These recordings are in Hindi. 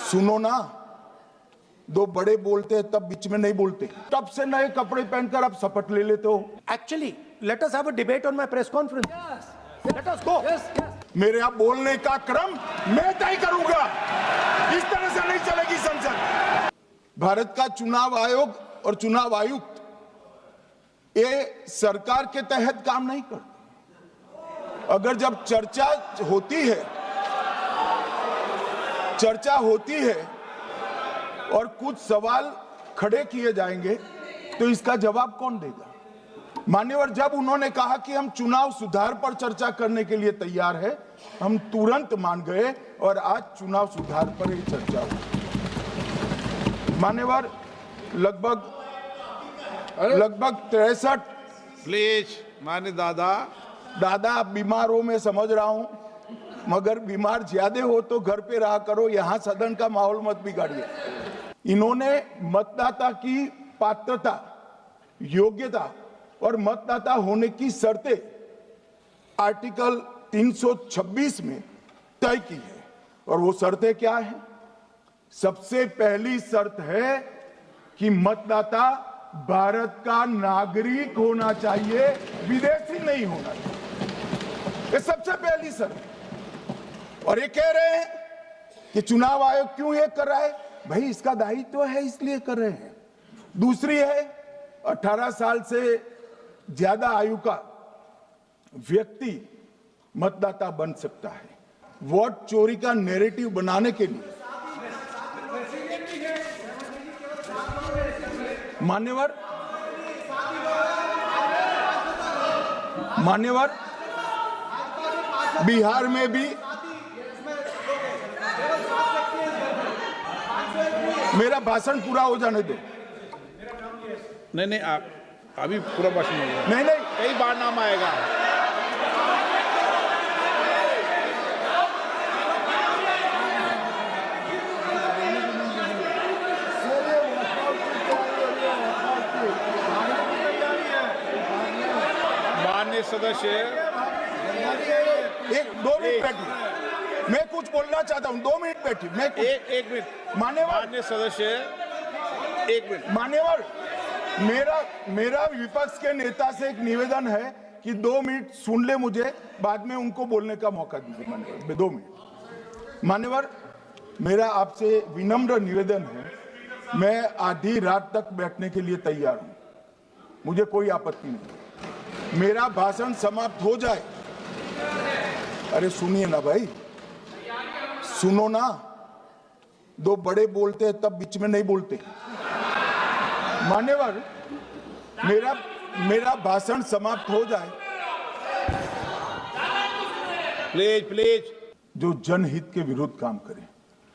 सुनो ना, दो बड़े बोलते हैं तब बीच में नहीं बोलते। तब से नए कपड़े पहनकर आप शपथ ले लेते हो। Actually, let us have a debate on my press conference. Let us go. मेरे यहाँ बोलने का क्रम मैं तय करूंगा। इस तरह से नहीं चलेगी संसद। भारत का चुनाव आयोग और चुनाव आयुक्त ये सरकार के तहत काम नहीं करते। अगर जब चर्चा होती है और कुछ सवाल खड़े किए जाएंगे तो इसका जवाब कौन देगा? मान्यवर, जब उन्होंने कहा कि हम चुनाव सुधार पर चर्चा करने के लिए तैयार है, हम तुरंत मान गए और आज चुनाव सुधार पर ही चर्चा हुई। मान्यवर, लगभग 63। प्लीज मान्य दादा आप बीमार हो, मैं समझ रहा हूं, मगर बीमार ज्यादा हो तो घर पे रहा करो, यहां सदन का माहौल मत बिगाड़िए। इन्होंने मतदाता की पात्रता, योग्यता और मतदाता होने की शर्तें आर्टिकल 326 में तय की है। और वो शर्तें क्या है? सबसे पहली शर्त है कि मतदाता भारत का नागरिक होना चाहिए, विदेशी नहीं होना चाहिए। ये सबसे पहली शर्त है। और ये कह रहे हैं कि चुनाव आयोग क्यों ये कर रहा है? भाई इसका दायित्व है इसलिए कर रहे हैं। दूसरी है 18 साल से ज्यादा आयु का व्यक्ति मतदाता बन सकता है। वोट चोरी का नैरेटिव बनाने के लिए मान्यवर बिहार में भी मेरा भाषण पूरा हो जाने दो। नहीं आप अभी पूरा भाषण नहीं कई बार नाम आएगा। माननीय सदस्य एक 2 मिनट बैठिए, मैं कुछ बोलना चाहता हूं। 2 मिनट बैठिए, मैं एक मिनट। माननीय सदस्य 1 मिनट। मान्यवर, मेरा विपक्ष के नेता से एक निवेदन है कि 2 मिनट सुन ले मुझे, बाद में उनको बोलने का मौका दीजिए। मान्यवर 2 मिनट। मान्यवर, मेरा आपसे विनम्र निवेदन है, मैं आधी रात तक बैठने के लिए तैयार हूं, मुझे कोई आपत्ति नहीं। मेरा भाषण समाप्त हो जाए। अरे सुनिए ना भाई, सुनो ना, दो बड़े बोलते हैं तब बीच में नहीं बोलते। मान्यवर, मेरा भाषण समाप्त हो जाए। प्लीज जो जनहित के विरुद्ध काम करे।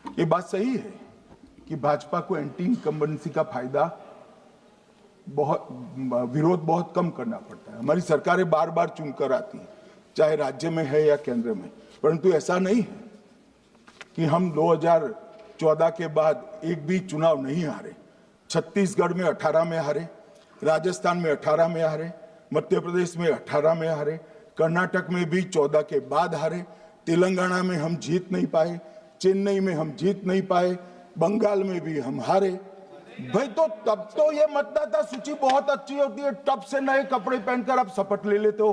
ये बात सही है कि भाजपा को एंटी इनकम्बेंसी का फायदा विरोध बहुत कम करना पड़ता है। हमारी सरकारें बार बार चुनकर आती हैं, चाहे राज्य में है या केंद्र में, परंतु ऐसा नहीं है कि हम 2014 के बाद एक भी चुनाव नहीं हारे। छत्तीसगढ़ में 18 में हारे, राजस्थान में 18 में हारे, मध्य प्रदेश में 18 में हारे, कर्नाटक में भी 14 के बाद हारे, तेलंगाना में हम जीत नहीं पाए, चेन्नई में हम जीत नहीं पाए, बंगाल में भी हम हारे। भाई तो तब तो ये मतदाता सूची बहुत अच्छी होती है, तब से नए कपड़े पहनकर आप शपथ ले लेते हो।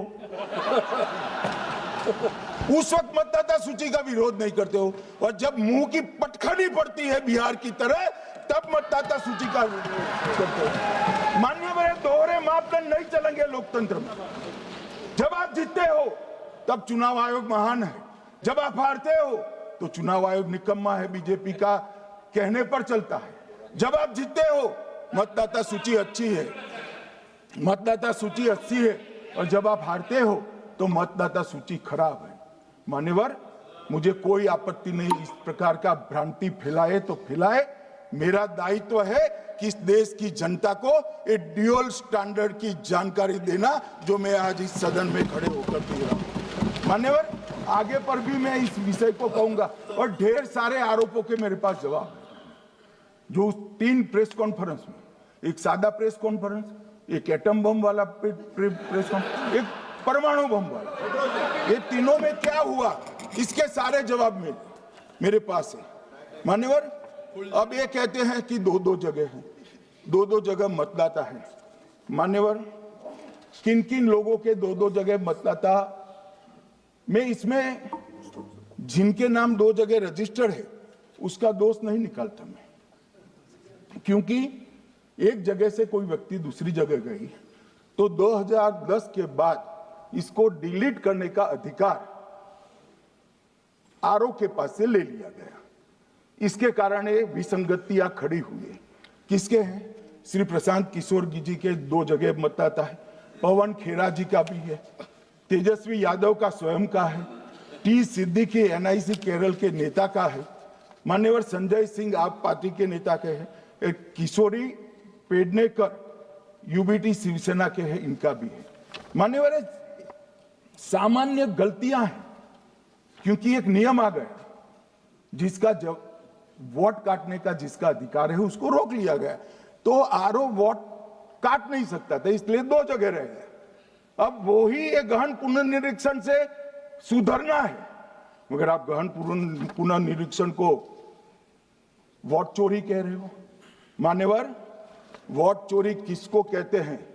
उस वक्त मतदाता सूची का विरोध नहीं करते हो, और जब मुंह की पटखनी पड़ती है बिहार की तरह, तब मतदाता सूची का विरोध करते हो। माननीय, दोहरे मापदंड नहीं चलेंगे लोकतंत्र में। जब आप जीतते हो तब चुनाव आयोग महान है, जब आप हारते हो तो चुनाव आयोग निकम्मा है, बीजेपी का कहने पर चलता है। जब आप जीतते हो मतदाता सूची अच्छी है, मतदाता सूची अच्छी है, और जब आप हारते हो तो मतदाता सूची खराब है। मान्यवर, मुझे कोई आपत्ति नहीं, इस प्रकार का भ्रांति फैलाए तो फैलाए। मेरा दायित्व है कि इस देश की जनता को एक ड्यूअल स्टैंडर्ड की जानकारी देना, जो मैं आज इस सदन में खड़े होकर दे रहा हूं। मान्यवर, आगे पर भी मैं इस विषय को कहूंगा, और ढेर सारे आरोपों के मेरे पास जवाब है। जो 3 प्रेस कॉन्फ्रेंस में, एक सादा प्रेस कॉन्फ्रेंस, एक एटम बम वाला प्रेस कॉन्फ्रेंस, एक परमाणु बम वाला, ये तीनों में क्या हुआ, इसके सारे जवाब मेरे पास है। मान्यवर, अब ये कहते हैं कि दो दो जगह है, दो दो जगह मतदाता है। मान्यवर, किन किन लोगों के दो दो जगह मतदाता, मैं इसमें जिनके नाम दो जगह रजिस्टर्ड है उसका दोष नहीं निकालता मैं, क्योंकि एक जगह से कोई व्यक्ति दूसरी जगह गई तो 2010 के बाद इसको डिलीट करने का अधिकार आरओ के पास से ले लिया गया। इसके कारण ये विसंगतियां खड़ी हुई है। किसके हैं? श्री प्रशांत किशोर जी के दो जगह मतदाता है, पवन खेरा जी का भी है, तेजस्वी यादव का स्वयं का है, टी सिद्दीकी एनआईसी केरल के नेता का है, मान्यवर संजय सिंह आप पार्टी के नेता के हैं, एक किशोरी पेडनेकर यूबीटी शिवसेना के हैं, इनका भी है। मान्यवर, सामान्य गलतियां हैं, क्योंकि एक नियम आ गया जिसका जब वोट काटने का जिसका अधिकार है उसको रोक लिया गया, तो आरओ वोट काट नहीं सकता था, इसलिए दो जगह रह गए। अब वो ही एक गहन पुनर्निरीक्षण से सुधरना है, मगर आप गहन पुनर्निरीक्षण को वोट चोरी कह रहे हो। मान्यवर, वोट चोरी किसको कहते हैं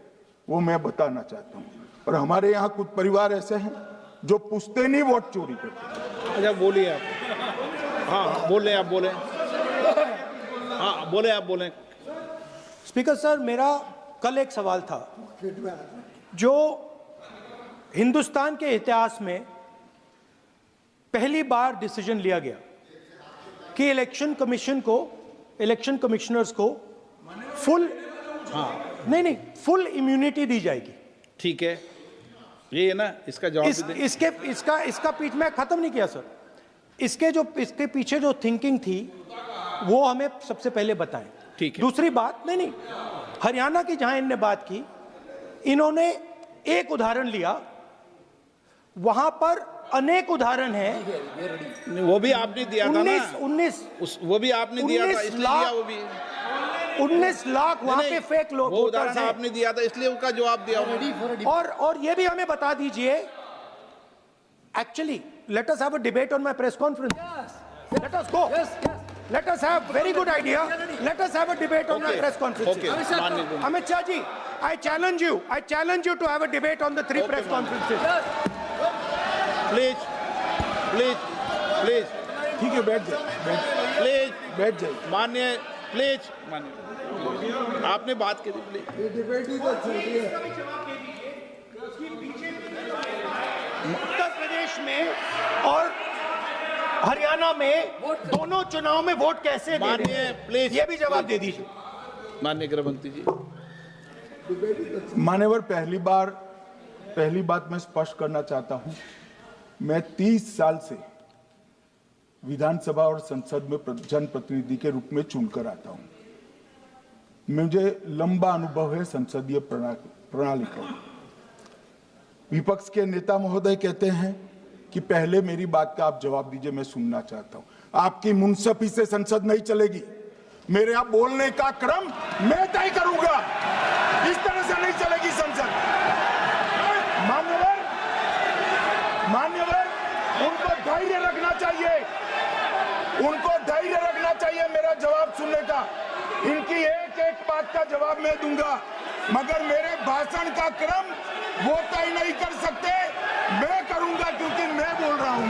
वो मैं बताना चाहता हूं, और हमारे यहां कुछ परिवार ऐसे हैं जो पुश्तैनी वोट चोरी करते हैं। अच्छा बोलिए आप। हाँ बोले आप बोले। हाँ बोले आप बोले। स्पीकर सर, मेरा कल एक सवाल था, जो हिंदुस्तान के इतिहास में पहली बार डिसीजन लिया गया कि इलेक्शन कमीशन को, इलेक्शन कमिश्नर्स को फुल, नहीं फुल इम्यूनिटी दी जाएगी। ठीक है, ये है ना, इसका जवाब भी दें। इसका पीठ में खत्म नहीं किया सर। इसके पीछे जो थिंकिंग थी वो हमें सबसे पहले बताएं। ठीक है। दूसरी बात, नहीं हरियाणा की जहां इन्होंने बात की, इन्होंने एक उदाहरण लिया, वहां पर अनेक उदाहरण हैं। वो भी आपने दिया था ना, 19 वो भी आपने दिया था, इसलिए दिया वो भी। 19 लाख वहां के फेक लोग वो उदाहरण आपने दिया था, इसलिए उसका जवाब दिया। और ये भी हमें बता दीजिए, actually let us have a debate on my press conference. Let us go. Let us have very good idea. Let us have a debate on my press conference. Okay. Amit Shah ji, I challenge you to have a debate on the three press conferences. Please. ठीक है, बैठ जाए, प्लीज बैठ जाए। मान्य, प्लीज मान्य, आपने बात की थी, प्लीज। उत्तर प्रदेश में और हरियाणा में दोनों चुनाव में वोट कैसे दे रहे माननीय हैं? प्लीज, ये भी जवाब दे दीजिए। माननीय गृह मंत्री जी। मान्यवर, पहली बात मैं स्पष्ट करना चाहता हूं, मैं 30 साल से विधानसभा और संसद में जनप्रतिनिधि के रूप में चुनकर आता हूं। मुझे लंबा अनुभव है संसदीय प्रणाली का। विपक्ष के नेता महोदय कहते हैं कि पहले मेरी बात का आप जवाब दीजिए, मैं सुनना चाहता हूं। आपकी मुनसफी से संसद नहीं चलेगी, मेरे यहां बोलने का क्रम मैं तय करूंगा, इस तरह से नहीं चलेगी संसद। मान्यवर, उनको धैर्य रखना चाहिए, मेरा जवाब सुनने का। इनकी एक एक बात का जवाब मैं दूंगा, मगर मेरे भाषण का क्रम वो तय नहीं कर सकते, मैं करूंगा, क्योंकि मैं बोल रहा हूं।